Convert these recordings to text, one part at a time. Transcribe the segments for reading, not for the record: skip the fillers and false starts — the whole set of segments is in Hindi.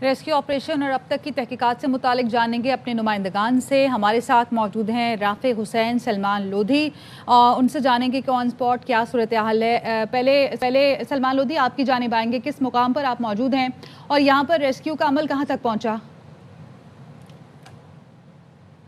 रेस्क्यू ऑपरेशन और अब तक की तहकीकात से मुतालिक जानेंगे अपने नुमाइंदगान से। हमारे साथ मौजूद हैं राफे हुसैन, सलमान लोधी। उनसे जानेंगे कि ऑन स्पॉट क्या सूरत हाल है। पहले सलमान लोधी, आपकी जानिब आएंगे, किस मुकाम पर आप मौजूद हैं और यहाँ पर रेस्क्यू का अमल कहाँ तक पहुँचा?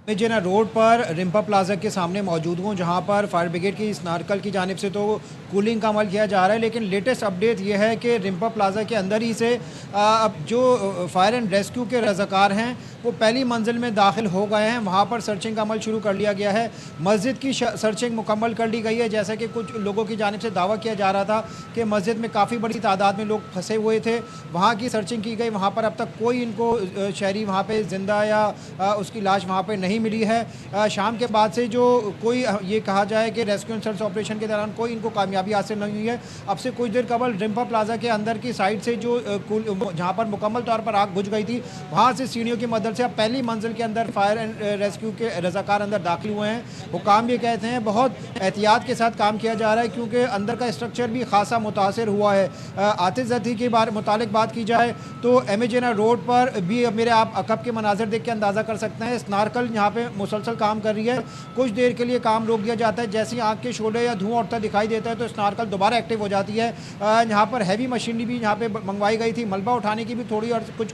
मैं जेना रोड पर रिम्पा प्लाजा के सामने मौजूद हूँ, जहाँ पर फायर ब्रिगेड की स्नारकल की जानिब से तो कूलिंग का अमल किया जा रहा है, लेकिन लेटेस्ट अपडेट ये है कि रिम्पा प्लाजा के अंदर ही से अब जो फायर एंड रेस्क्यू के रज़ाकार हैं वो पहली मंजिल में दाखिल हो गए हैं। वहाँ पर सर्चिंग का अमल शुरू कर लिया गया है। मस्जिद की सर्चिंग मुकम्मल कर ली गई है। जैसा कि कुछ लोगों की जानिब से दावा किया जा रहा था कि मस्जिद में काफ़ी बड़ी तादाद में लोग फंसे हुए थे, वहाँ की सर्चिंग की गई। वहाँ पर अब तक कोई इनको शहरी वहाँ पर जिंदा या उसकी लाश वहाँ पर नहीं मिली है। शाम के बाद से जो कोई ये कहा जाए कि रेस्क्यू एंड सर्च ऑपरेशन के दौरान कोई इनको कामयाबी हासिल नहीं हुई है। अब से कुछ देर कबल रिम्पा प्लाजा के अंदर की साइड से जो जहाँ पर मुकम्मल तौर पर आग बुझ गई थी, वहाँ से सीढ़ियों की मदद से अब पहली मंजिल के अंदर फायर एंड रेस्क्यू के रज़ाकार अंदर दाखिल हुए हैं। हुकाम ये कहते हैं बहुत एहतियात के साथ काम किया जा रहा है, क्योंकि अंदर का स्ट्रक्चर भी खासा मुतासर हुआ है। आतिशज़दी के मुतालिक बात की जाए तो एमेजेना रोड पर भी मेरे आप अकब के मनाजिर देख के अंदाज़ा कर सकते हैं। स्नारकल यहाँ पे मुसलसल काम कर रही है। कुछ देर के लिए काम रोक दिया जाता है, जैसे ही आग के शोले या धुआं उठता दिखाई देता है तो स्नारकल दोबारा एक्टिव हो जाती है। यहाँ पर हैवी मशीनरी भी यहाँ पे मंगवाई गई थी। मलबा उठाने की भी थोड़ी और कुछ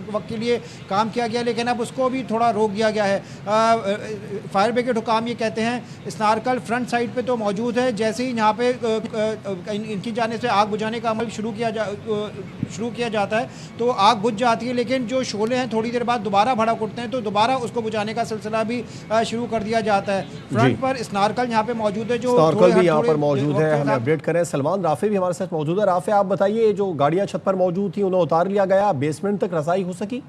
वक्त के लिए काम किया गया, लेकिन अब उसको भी थोड़ा रोक दिया गया है। फायर ब्रिगेड हुकाम ये कहते हैं स्नारकल फ्रंट साइड पे तो मौजूद है। जैसे ही यहाँ पे इनकी जाने से आग बुझाने का अमल शुरू किया जाता है तो आग बुझ जाती है, लेकिन जो शोले हैं थोड़ी देर बाद दोबारा भड़क उठते हैं तो दोबारा उसको बुझाने का सिलसिला भी शुरू कर दिया जाता है। फ्रंट पर स्नारकल यहाँ पे मौजूद है, जो स्नारकल भी यहाँ पर मौजूद है। हमें अपडेट करें। सलमान, राफे भी हमारे साथ मौजूद है। राफे, आप बताइए, जो गाड़ियां छत पर मौजूद थी उन्हें उतार लिया गया, बेसमेंट तक रसाई हो सकी?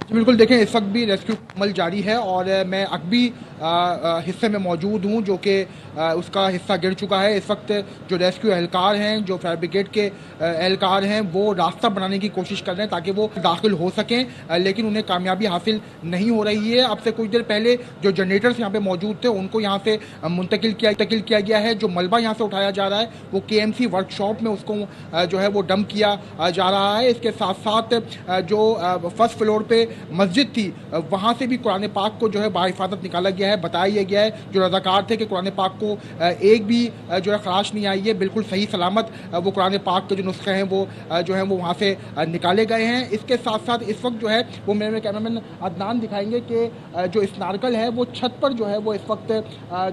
बिल्कुल, देखें इस वक्त भी रेस्क्यू अमल जारी है और मैं अकबी हिस्से में मौजूद हूँ जो कि उसका हिस्सा गिर चुका है। इस वक्त जो रेस्क्यू एहलकार हैं, जो फायर ब्रिगेड के एहलकार हैं, वो रास्ता बनाने की कोशिश कर रहे हैं ताकि वो दाखिल हो सकें, लेकिन उन्हें कामयाबी हासिल नहीं हो रही है। अब से कुछ देर पहले जो जनरेटर्स यहाँ पे मौजूद थे उनको यहाँ से मुंतकिल किया गया है। जो मलबा यहाँ से उठाया जा रहा है वो KMC वर्कशॉप में उसको जो है वो डंप किया जा रहा है। इसके साथ साथ जो फर्स्ट फ्लोर पे मस्जिद थी वहाँ से भी कुरान पाक को जो है बाहिफाजत निकाला गया है। बताया गया है जो रज़ाकार थे कि कुरान पाक को एक भी जो है खराश नहीं आई है, बिल्कुल सही सलामत वो कुरान पाक के जो नुस्खे हैं वो जो है वो वहाँ से निकाले गए हैं। इसके साथ साथ इस वक्त जो है वो मेरे कैमरामैन अदनान दिखाएंगे कि जो स्नारकल है वो छत पर जो है वो इस वक्त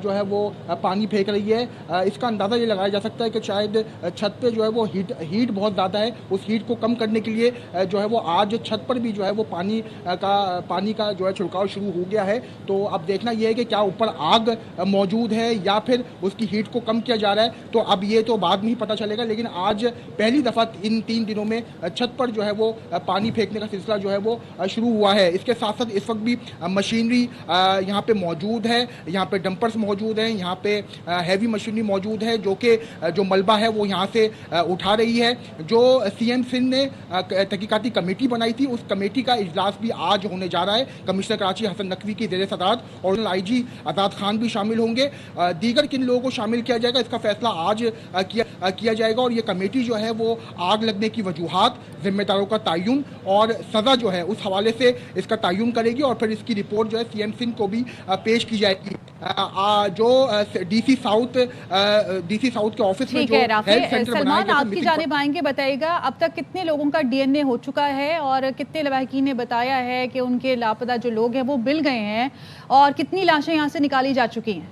जो है वो पानी फेंक रही है। इसका अंदाज़ा ये लगाया जा सकता है कि शायद छत पर जो है वो हीट बहुत ज़्यादा है। उस हीट को कम करने के लिए जो है वो आज छत पर भी जो है वो पानी का जो है छिड़काव शुरू हो गया है। तो अब देखना यह है कि क्या ऊपर आग मौजूद है या फिर उसकी हीट को कम किया जा रहा है, तो अब ये तो बाद में ही पता चलेगा। लेकिन आज पहली दफ़ा इन 3 दिनों में छत पर जो है वो पानी फेंकने का सिलसिला जो है वो शुरू हुआ है। इसके साथ साथ इस वक्त भी मशीनरी यहाँ पे मौजूद है, यहाँ पे डंपर्स मौजूद हैं, यहाँ पे हैवी मशीनरी मौजूद है जो कि जो मलबा है वो यहाँ से उठा रही है। जो CM सिंध ने तहकीकाती कमेटी बनाई थी उस कमेटी का इजलास भी आज होने जा रहा है। कमिश्नर कराची हसन नकवी की ज़ेर सदारत और IG आज़ाद खान भी शामिल होंगे। दीगर किन लोगों को शामिल किया जाएगा इसका फैसला आज किया जाएगा और ये कमेटी जो है वो आग लगने की वजूहात, जिम्मेदारों का तयन और सज़ा जो है उस हवाले से इसका तयन करेगी और फिर इसकी रिपोर्ट जो है CM सिंध को भी पेश की जाएगी। जो DC साउथ के ऑफिस में जो हेल्थ सेंटर बनाया गया, आपकी जानिब आएंगे, बताइएगा अब तक कितने लोगों का DNA हो चुका है और कितने लवाहकीन ने बताया है कि उनके लापता जो लोग हैं वो मिल गए हैं और कितनी लाशें यहाँ से निकाली जा चुकी हैं?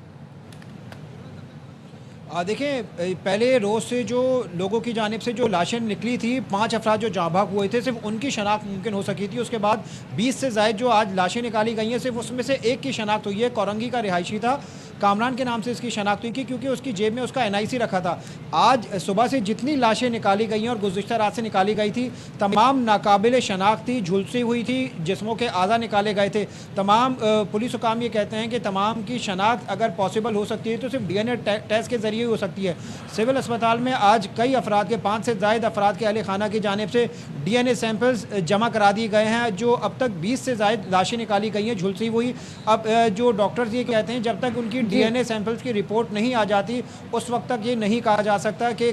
देखिए, पहले रोज़ से जो लोगों की जानिब से जो लाशें निकली थी, 5 अफराद जो जाँ भाग हुए थे, सिर्फ उनकी शनाख्त मुमकिन हो सकी थी। उसके बाद 20 से ज़ायद जो आज लाशें निकाली गई हैं, सिर्फ उसमें से एक की शनाख्त हुई है। कोरंगी का रिहायशी था, कामरान के नाम से इसकी शनाख्त हुई थी क्योंकि उसकी जेब में उसका NIC रखा था। आज सुबह से जितनी लाशें निकाली गई हैं और गुज़िश्ता रात से निकाली गई थी, तमाम नाकाबिल शनाख्त थी, झुलसी हुई थी, जिस्मों के आज़ा निकाले गए थे। तमाम पुलिस हुकाम ये कहते हैं कि तमाम की शनाख्त अगर पॉसिबल हो सकती है तो सिर्फ DNA टेस्ट के ज़रिए हो सकती है। सिविल अस्पताल में आज कई अफराद के 5 से ज़ायद अफराद के अहले खाना की जानिब से DNA सैंपल्स जमा करा दिए गए हैं। जो अब तक 20 से ज़ायद लाशें निकाली गई हैं झुलसी हुई। अब जो डॉक्टर्स ये कहते हैं जब तक उनकी डीएनए सैंपल्स की रिपोर्ट नहीं आ जाती उस वक्त तक ये नहीं कहा जा सकता कि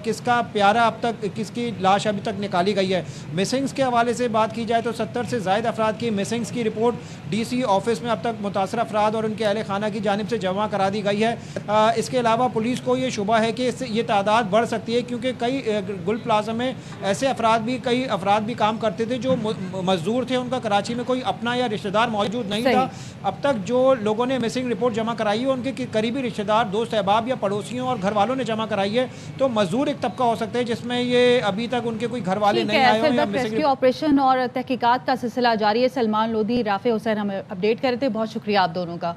किसका प्यारा अब तक, किसकी लाश अभी तक निकाली गई है। मिसिंग्स के हवाले से बात की जाए तो 70 से ज़ायद अफराद की मिसिंग्स की रिपोर्ट डीसी ऑफिस में अब तक मुतासर अफराद और उनके अहल खाना की जानिब से जमा करा दी गई है। इसके अलावा पुलिस को ये शुबा है कि इससे ये तादाद बढ़ सकती है, क्योंकि कई गुल प्लाजा में ऐसे कई अफराद भी काम करते थे जो मजदूर थे, उनका कराची में कोई अपना या रिश्तेदार मौजूद नहीं था। अब तक जो लोगों ने मिसिंग रिपोर्ट जमा कराई है उनके करीबी रिश्तेदार, दोस्त अहबाब या पड़ोसियों और घर वालों ने जमा कराई है। तो मजदूर एक तबका हो सकता है जिसमें ये अभी तक उनके कोई घर वाले नहीं आए हैं। रेस्क्यू ऑपरेशन और तहकीकात का सिलसिला जारी है। सलमान लोधी, राफे हुसैन हमें अपडेट कर रहे थे। बहुत शुक्रिया आप दोनों का।